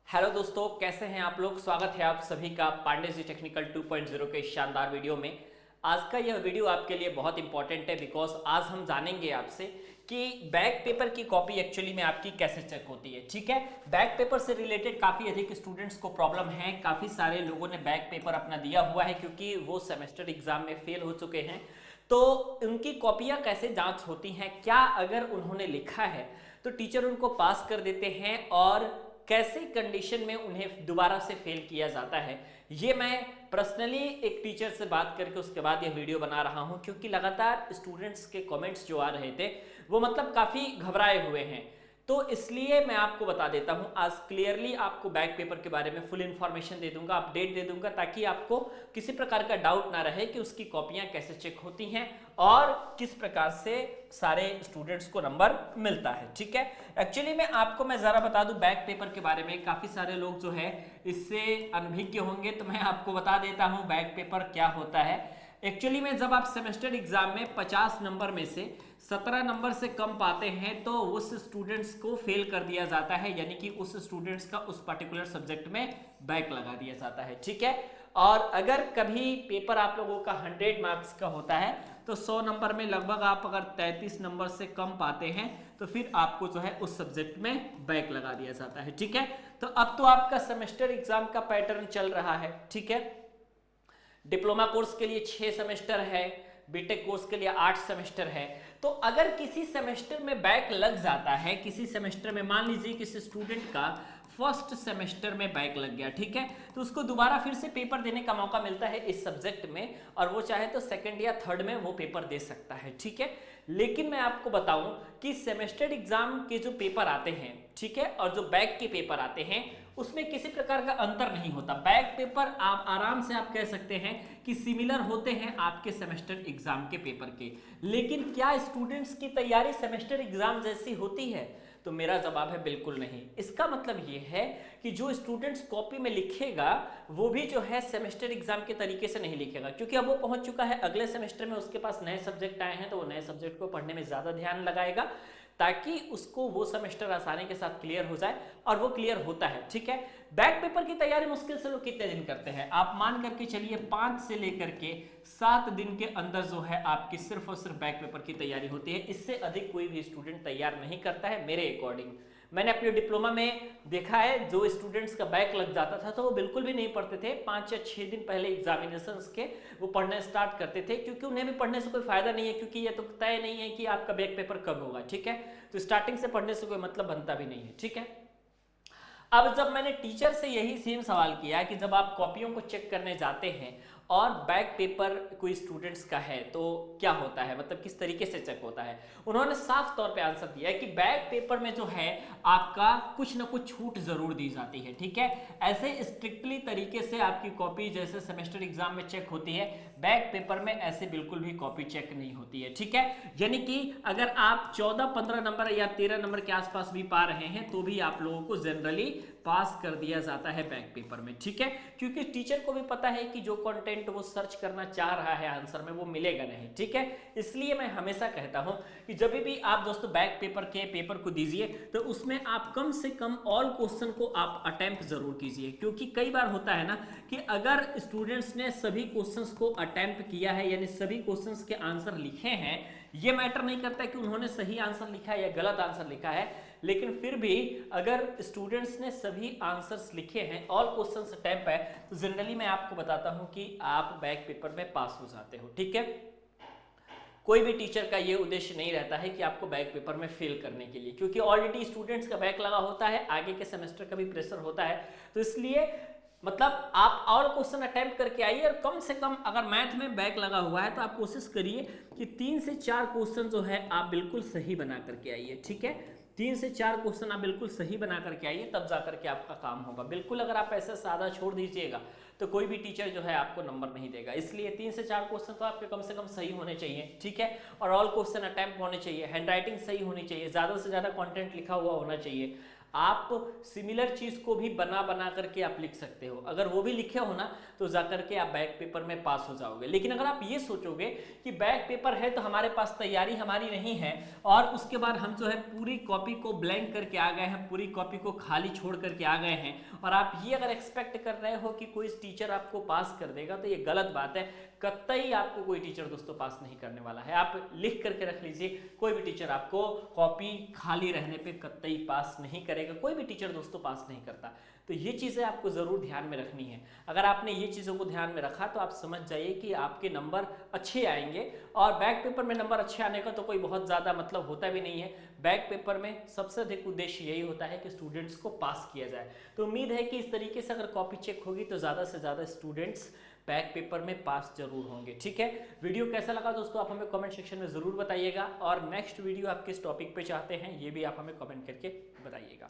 Hello दोस्तों, कैसे हैं आप लोग। स्वागत है आप सभी का पांडे जी टेक्निकल 2.0 के शानदार वीडियो में। आज का यह वीडियो आपके लिए बहुत इंपॉर्टेंट है बिकॉज आज हम जानेंगे आपसे कि बैक पेपर की कॉपी एक्चुअली में आपकी कैसे चेक होती है। ठीक है, बैक पेपर से रिलेटेड काफ़ी अधिक स्टूडेंट्स को प्रॉब्लम है। काफ़ी सारे लोगों ने बैक पेपर अपना दिया हुआ है क्योंकि वो सेमेस्टर एग्जाम में फेल हो चुके हैं। तो उनकी कॉपियाँ कैसे जाँच होती हैं, क्या अगर उन्होंने लिखा है तो टीचर उनको पास कर देते हैं और कैसे कंडीशन में उन्हें दोबारा से फेल किया जाता है, ये मैं पर्सनली एक टीचर से बात करके उसके बाद यह वीडियो बना रहा हूं क्योंकि लगातार स्टूडेंट्स के कमेंट्स जो आ रहे थे वो मतलब काफ़ी घबराए हुए हैं। तो इसलिए मैं आपको बता देता हूं, आज क्लियरली आपको बैक पेपर के बारे में फुल इन्फॉर्मेशन दे दूंगा, अपडेट दे दूंगा, ताकि आपको किसी प्रकार का डाउट ना रहे कि उसकी कॉपियां कैसे चेक होती हैं और किस प्रकार से सारे स्टूडेंट्स को नंबर मिलता है। ठीक है, एक्चुअली में आपको मैं ज़रा बता दूं बैक पेपर के बारे में, काफ़ी सारे लोग जो है इससे अनभिज्ञ होंगे, तो मैं आपको बता देता हूं बैक पेपर क्या होता है। एक्चुअली में जब आप सेमेस्टर एग्जाम में 50 नंबर में से 17 नंबर से कम पाते हैं तो उस स्टूडेंट्स को फेल कर दिया जाता है, यानी कि उस स्टूडेंट्स का उस पर्टिकुलर सब्जेक्ट में बैक लगा दिया जाता है। ठीक है, और अगर कभी पेपर आप लोगों का 100 मार्क्स का होता है तो 100 नंबर में लगभग आप अगर 33 नंबर से कम पाते हैं तो फिर आपको जो है उस सब्जेक्ट में बैक लगा दिया जाता है। ठीक है, तो अब तो आपका सेमेस्टर एग्जाम का पैटर्न चल रहा है। ठीक है, डिप्लोमा कोर्स के लिए 6 सेमेस्टर है, बीटेक कोर्स के लिए 8 सेमेस्टर है। तो अगर किसी सेमेस्टर में बैक लग जाता है, किसी सेमेस्टर में मान लीजिए किसी स्टूडेंट का फर्स्ट सेमेस्टर में बैक लग गया, ठीक है, तो उसको दोबारा फिर से पेपर देने का मौका मिलता है इस सब्जेक्ट में, और वो चाहे तो सेकंड या थर्ड में वो पेपर दे सकता है। ठीक है, लेकिन मैं आपको बताऊं कि सेमेस्टर एग्जाम के जो पेपर आते हैं, ठीक है, और जो बैक के पेपर आते हैं उसमें किसी प्रकार का अंतर नहीं होता। बैक पेपर आप आराम से आप कह सकते हैं कि सिमिलर होते हैं आपके सेमेस्टर एग्जाम के पेपर के। लेकिन क्या स्टूडेंट्स की तैयारी सेमेस्टर एग्जाम जैसी होती है? तो मेरा जवाब है बिल्कुल नहीं। इसका मतलब ये है कि जो स्टूडेंट्स कॉपी में लिखेगा वो भी जो है सेमेस्टर एग्जाम के तरीके से नहीं लिखेगा, क्योंकि अब वो पहुंच चुका है अगले सेमेस्टर में, उसके पास नए सब्जेक्ट आए हैं तो वो नए सब्जेक्ट को पढ़ने में ज़्यादा ध्यान लगाएगा ताकि उसको वो सेमेस्टर आसानी के साथ क्लियर हो जाए, और वो क्लियर होता है। ठीक है, बैक पेपर की तैयारी मुश्किल से लोग कितने दिन करते हैं? आप मान करके चलिए 5 से लेकर के 7 दिन के अंदर जो है आपकी सिर्फ और सिर्फ बैक पेपर की तैयारी होती है। इससे अधिक कोई भी स्टूडेंट तैयार नहीं करता है मेरे अकॉर्डिंग। मैंने अपने डिप्लोमा में देखा है जो स्टूडेंट्स का बैक लग जाता था तो वो बिल्कुल भी नहीं पढ़ते थे। 5 या 6 दिन पहले एग्जामिनेशंस के वो पढ़ना स्टार्ट करते थे, क्योंकि उन्हें भी पढ़ने से कोई फायदा नहीं है, क्योंकि ये तो तय नहीं है कि आपका बैक पेपर कब होगा। ठीक है, तो स्टार्टिंग से पढ़ने से कोई मतलब बनता भी नहीं है। ठीक है, अब जब मैंने टीचर से यही सेम सवाल किया कि जब आप कॉपियों को चेक करने जाते हैं और बैक पेपर कोई स्टूडेंट्स का है तो क्या होता है, मतलब किस तरीके से चेक होता है, उन्होंने साफ तौर पे आंसर दिया है कि बैक पेपर में जो है आपका कुछ ना कुछ छूट जरूर दी जाती है। ठीक है, ऐसे स्ट्रिक्टली तरीके से आपकी कॉपी जैसे सेमेस्टर एग्जाम में चेक होती है, बैक पेपर में ऐसे बिल्कुल भी कॉपी चेक नहीं होती है। ठीक है, यानी कि अगर आप 14-15 नंबर या 13 नंबर के आसपास भी पा रहे हैं तो भी आप लोगों को जनरली पास कर दिया जाता है बैक पेपर में। ठीक है, क्योंकि टीचर को भी पता है कि जो कंटेंट वो सर्च करना चाह रहा है आंसर में वो मिलेगा नहीं। ठीक है, इसलिए मैं हमेशा कहता हूं कि जब भी आप दोस्तों बैक पेपर के पेपर को दीजिए तो उसमें आप कम से कम ऑल क्वेश्चन को आप अटेम्प्ट जरूर कीजिए, क्योंकि कई बार होता है ना कि अगर स्टूडेंट्स ने सभी क्वेश्चंस को अटेम्प्ट किया है, यानी सभी क्वेश्चंस के आंसर लिखे हैं, ये मैटर नहीं करता कि उन्होंने सही आंसर लिखा है या गलत आंसर लिखा है, लेकिन फिर भी अगर स्टूडेंट्स ने सभी आंसर्स लिखे हैं, ऑल क्वेश्चंस अटेम्प्ट है, तो जनरली मैं आपको बताता हूं कि आप बैक पेपर में पास हो जाते हो। ठीक है, कोई भी टीचर का ये उद्देश्य नहीं रहता है कि आपको बैक पेपर में फेल करने के लिए, क्योंकि ऑलरेडी स्टूडेंट्स का बैक लगा होता है, आगे के सेमेस्टर का भी प्रेशर होता है। तो इसलिए मतलब आप और क्वेश्चन अटेम्प्ट करके आइए, और कम से कम अगर मैथ में बैक लगा हुआ है तो आप कोशिश करिए कि 3 से 4 क्वेश्चन जो है आप बिल्कुल सही बना करके आइए। ठीक है, 3 से 4 क्वेश्चन आप बिल्कुल सही बना करके आइए, तब जा करके आपका काम होगा। बिल्कुल अगर आप ऐसे सादा छोड़ दीजिएगा तो कोई भी टीचर जो है आपको नंबर नहीं देगा। इसलिए 3 से 4 क्वेश्चन तो आपके कम से कम सही होने चाहिए। ठीक है, और ऑल क्वेश्चन अटेम्प्ट होने चाहिए, हैंडराइटिंग सही होनी चाहिए, ज़्यादा से ज़्यादा कंटेंट लिखा हुआ होना चाहिए। आप सिमिलर चीज को भी बना बना करके आप लिख सकते हो। अगर वो भी लिखे हो ना तो जाकर के आप बैक पेपर में पास हो जाओगे। लेकिन अगर आप ये सोचोगे कि बैक पेपर है तो हमारे पास तैयारी हमारी नहीं है और उसके बाद हम जो है पूरी कॉपी को ब्लैंक करके आ गए हैं, पूरी कॉपी को खाली छोड़ करके आ गए हैं, और आप ये अगर एक्सपेक्ट कर रहे हो कि कोई टीचर आपको पास कर देगा, तो ये गलत बात है। कतई आपको कोई टीचर दोस्तों पास नहीं करने वाला है। आप लिख करके रख लीजिए, कोई भी टीचर आपको कॉपी खाली रहने पे कतई पास नहीं करेगा। कोई भी टीचर दोस्तों पास नहीं करता। तो ये चीज़ें आपको ज़रूर ध्यान में रखनी है। अगर आपने ये चीज़ों को ध्यान में रखा तो आप समझ जाइए कि आपके नंबर अच्छे आएंगे। और बैक पेपर में नंबर अच्छे आने का तो कोई बहुत ज़्यादा मतलब होता भी नहीं है। बैक पेपर में सबसे अधिक उद्देश्य यही होता है कि स्टूडेंट्स को पास किया जाए। तो उम्मीद है कि इस तरीके से अगर कॉपी चेक होगी तो ज़्यादा से ज़्यादा स्टूडेंट्स बैक पेपर में पास जरूर होंगे। ठीक है, वीडियो कैसा लगा दोस्तों आप हमें कमेंट सेक्शन में ज़रूर बताइएगा, और नेक्स्ट वीडियो आप किस टॉपिक पे चाहते हैं ये भी आप हमें कमेंट करके बताइएगा।